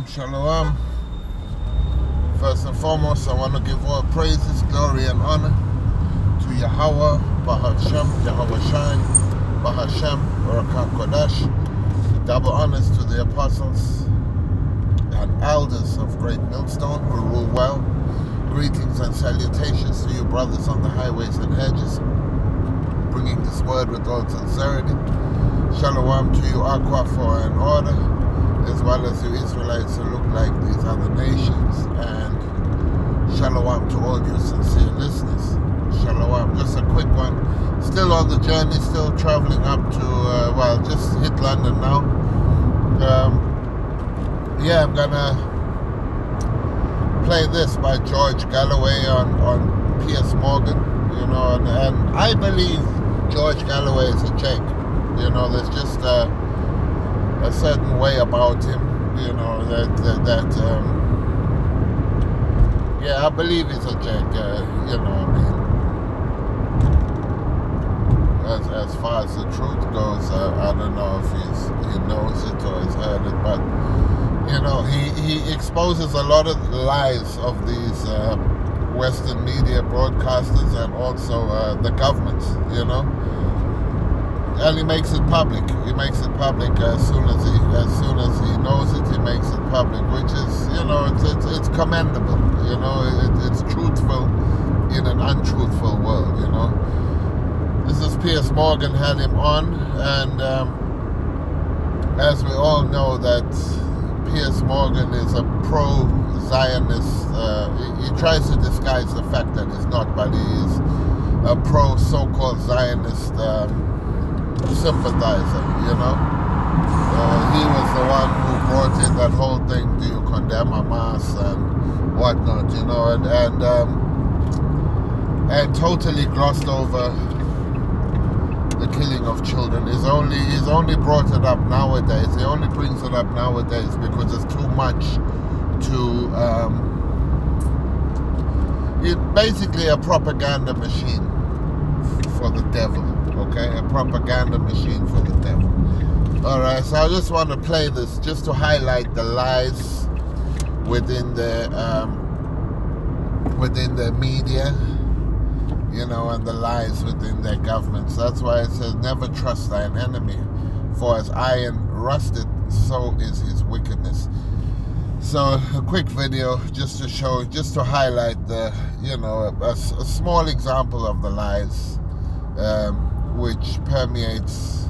Shalom, shalom. First and foremost, I want to give all praises, glory, and honor to Yahweh, Bahashem, Yahweh Shai, Bahashem, Barakah Kodash. Double honors to the apostles and elders of Great Millstone who rule well. Greetings and salutations to you brothers on the highways and hedges, bringing this word with all sincerity. Shalom to you, Aqua and Order, as well as you Israelites who look like these other nations, and shalom to all you sincere listeners. Shalom. Just a quick one. Still on the journey, still traveling up to, just hit London now. I'm gonna play this by George Galloway on Piers Morgan, and I believe George Galloway is a Jake. There's just a certain way about him, I believe he's a Jake, as far as the truth goes, I don't know if he knows it or has heard it, but, he exposes a lot of the lies of these Western media broadcasters and also the governments, and he makes it public. He makes it public as soon as he knows it. He makes it public, which is it's commendable. It's truthful in an untruthful world. This is Piers Morgan, had him on, and as we all know that Piers Morgan is a pro-Zionist. He tries to disguise the fact that he's not, but he is a pro so-called Zionist sympathizer, he was the one who brought in that whole thing, do you condemn Hamas and whatnot, and totally glossed over the killing of children. He's only brought it up nowadays. He only brings it up nowadays because it's too much to it's basically a propaganda machine for the devil. Okay, a propaganda machine for the devil. Alright, so I just want to play this just to highlight the lies within the media, and the lies within their governments. That's why it says, never trust thine enemy, for as iron rusted, so is his wickedness. So a quick video just to highlight the, a small example of the lies, which permeates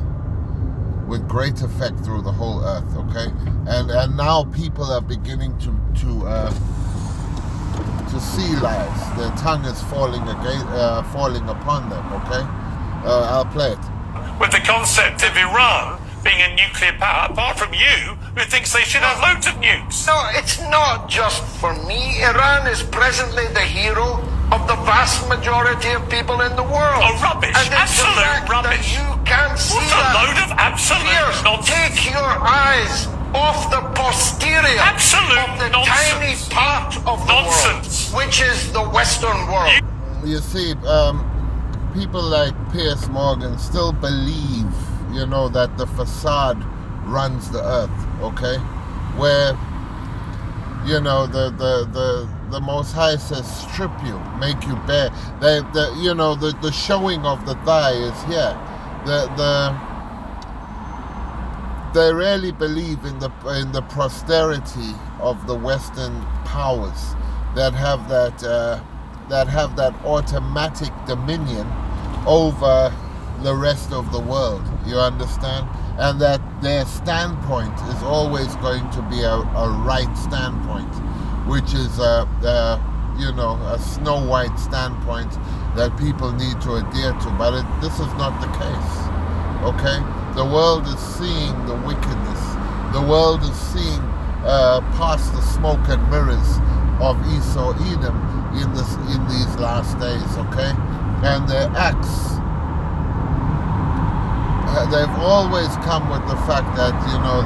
with great effect through the whole earth, okay? And now people are beginning to see lies. Their tongue is falling upon them, okay? I'll play it. With the concept of Iran being a nuclear power, apart from you, who thinks they should have loads of nukes. No, it's not just for me. Iran is presently the hero of the vast majority of people in the world. Oh, rubbish. And Absolute rubbish. You can't see what a load of absolute nonsense. Take your eyes off the posterior absolute of the nonsense. tiny part of the nonsense. world, which is the Western world. You see, people like Piers Morgan still believe, that the facade runs the earth, okay? Where, the Most High says, strip you, make you bare. The showing of the thigh is here. They really believe in the posterity of the Western powers that have that automatic dominion over the rest of the world. You understand? And that their standpoint is always going to be a right standpoint, which is a Snow White standpoint that people need to adhere to. But this is not the case, okay? The world is seeing the wickedness. The world is seeing past the smoke and mirrors of Esau, Edom in these last days, okay? And their acts, they've always come with the fact that,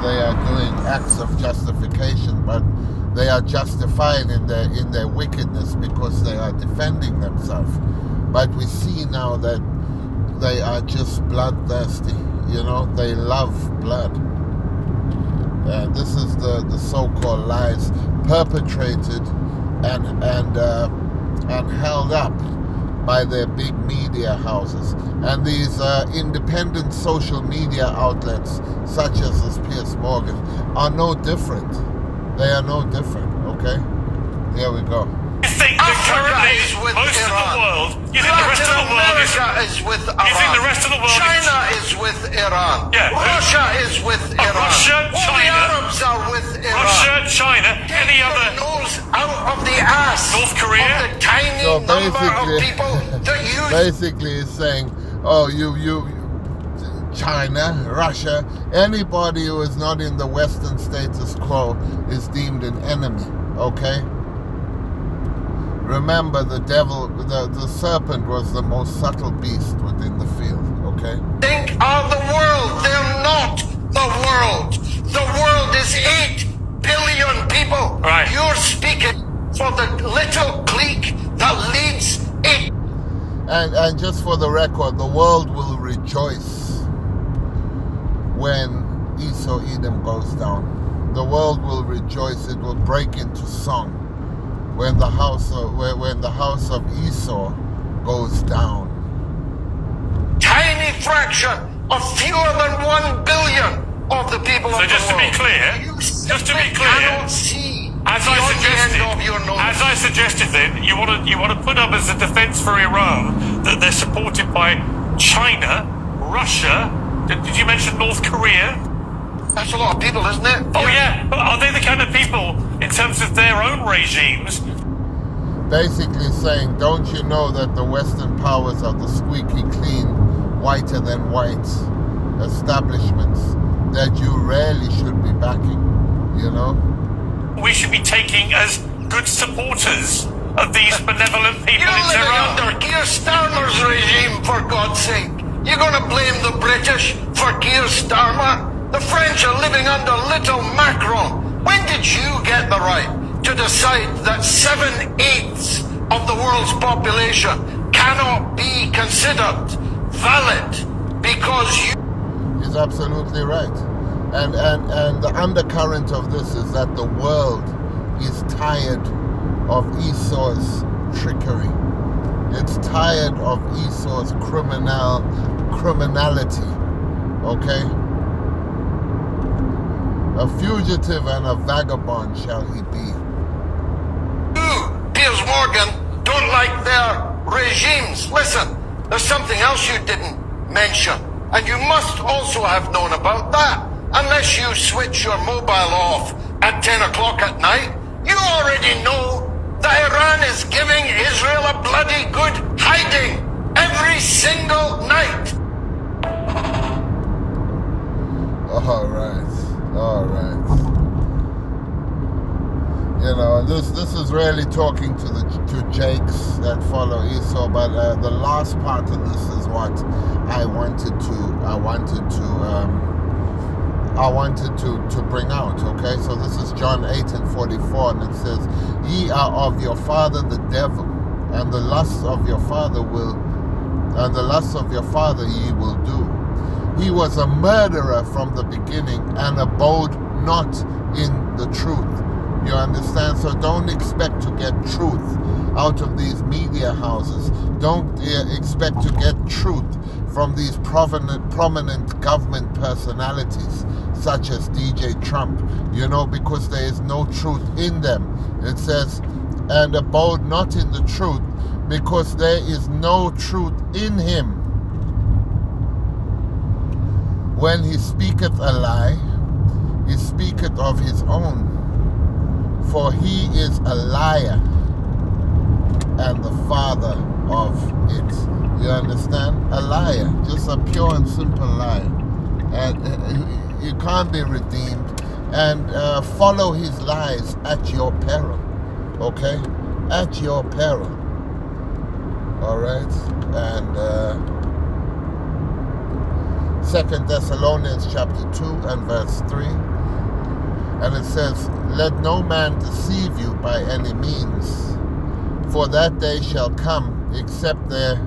they are doing acts of justification, but they are justified in their wickedness because they are defending themselves. But we see now that they are just bloodthirsty. They love blood. This is the so-called lies perpetrated and held up by their big media houses. And these independent social media outlets, such as this Piers Morgan, are no different. They are no different, okay? Here we go. You think that currently is with most Iran. of the world, you think the rest of the world is... America is with Iran. You think the rest of the world China is with Iran. Yeah. Russia is with Iran. Russia, All China. the Arabs are with Iran. Russia, China, any Get other... your nose out of the ass North Korea? of the tiny So number of basically, people that use basically it's saying, oh, you, China, Russia, anybody who is not in the Western status quo is deemed an enemy, okay? Remember, the devil, the serpent was the most subtle beast within the field, okay? think are the world. They're not the world. The world is 8 billion people. Right. You're speaking for the little clique that leads 8. And just for the record, the world will rejoice when Esau Edom goes down. The world will rejoice. It will break into song when the house of Esau goes down. Tiny fraction of fewer than 1 billion of the people So of just the to be world. clear, You just to be simply clear, cannot see As beyond the end of your nose. as I suggested then, you want to put up as a defence for Iran that they're supported by China, Russia, did you mention North Korea? That's a lot of people, isn't it? Oh yeah, but are they the kind of people, in terms of their own regimes? Basically saying, don't you know that the Western powers are the squeaky clean, whiter than white establishments that you really should be backing, you know? We should be taking as good supporters of these benevolent people You're in living Tehran. under Keir Starmer's regime, for God's sake. You're going to blame the British for Keir Starmer? The French are living under little Macron. When did you get the right to decide that 7/8 of the world's population cannot be considered valid because you... He's absolutely right. And the undercurrent of this is that the world is tired of Esau's trickery. It's tired of Esau's criminality. Okay? A fugitive and a vagabond shall he be. You, Piers Morgan, don't like their regimes. Listen, there's something else you didn't mention, and you must also have known about that. Unless you switch your mobile off at 10 o'clock at night, you already know that Iran is giving Israel a bloody good hiding every single night. All right. You know, this is really talking to Jakes that follow Esau, but the last part of this is what I wanted to bring out. Okay, so this is John 8:44, and it says, "Ye are of your father the devil, and the lusts of your father ye will do. He was a murderer from the beginning and abode not in the truth." You understand? So don't expect to get truth out of these media houses. Don't expect to get truth from these prominent government personalities such as DJ Trump, you know, because there is no truth in them. It says, "And abode not in the truth, because there is no truth in him. When he speaketh a lie, he speaketh of his own, for he is a liar and the father of it." You understand? A liar, just a pure and simple liar. And you can't be redeemed. And follow his lies at your peril. Okay? At your peril. All right? And 2 Thessalonians chapter 2 and verse 3. And it says, "Let no man deceive you by any means, for that day shall come, except there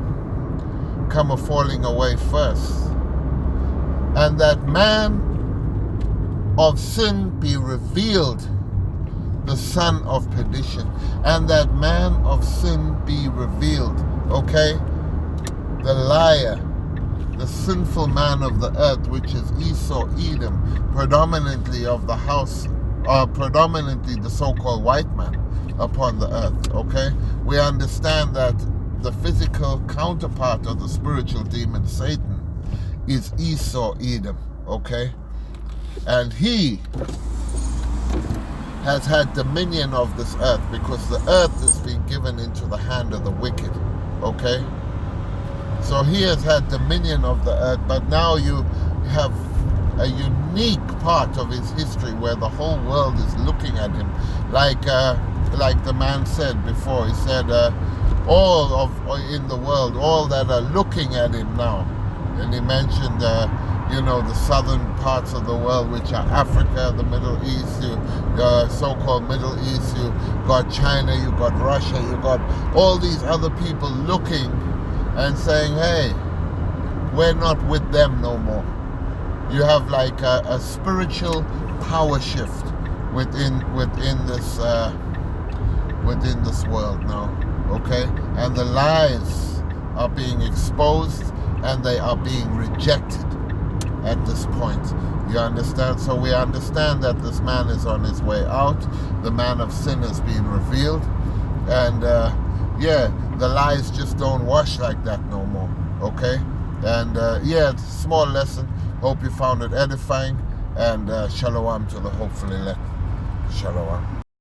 come a falling away first, and that man of sin be revealed, the son of perdition, and that man of sin be revealed. Okay? The liar, the sinful man of the earth, which is Esau, Edom, predominantly of the house, predominantly the so-called white man upon the earth. Okay? We understand that the physical counterpart of the spiritual demon Satan is Esau, Edom. Okay? And he has had dominion of this earth, because the earth has been given into the hand of the wicked. Okay? So he has had dominion of the earth, but now you have a unique part of his history where the whole world is looking at him. Like the man said before, he said, all of in the world, all that are looking at him now. And he mentioned the southern parts of the world, which are Africa, the Middle East, the so-called Middle East, you got China, you got Russia, you got all these other people looking and saying, hey, we're not with them no more. You have like a spiritual power shift within this world now, okay? And the lies are being exposed and they are being rejected at this point. You understand? So we understand that this man is on his way out. The man of sin is being revealed. And the lies just don't wash like that no more. Okay? And small lesson. Hope you found it edifying. And shalom to the hopefully elect. Shalom.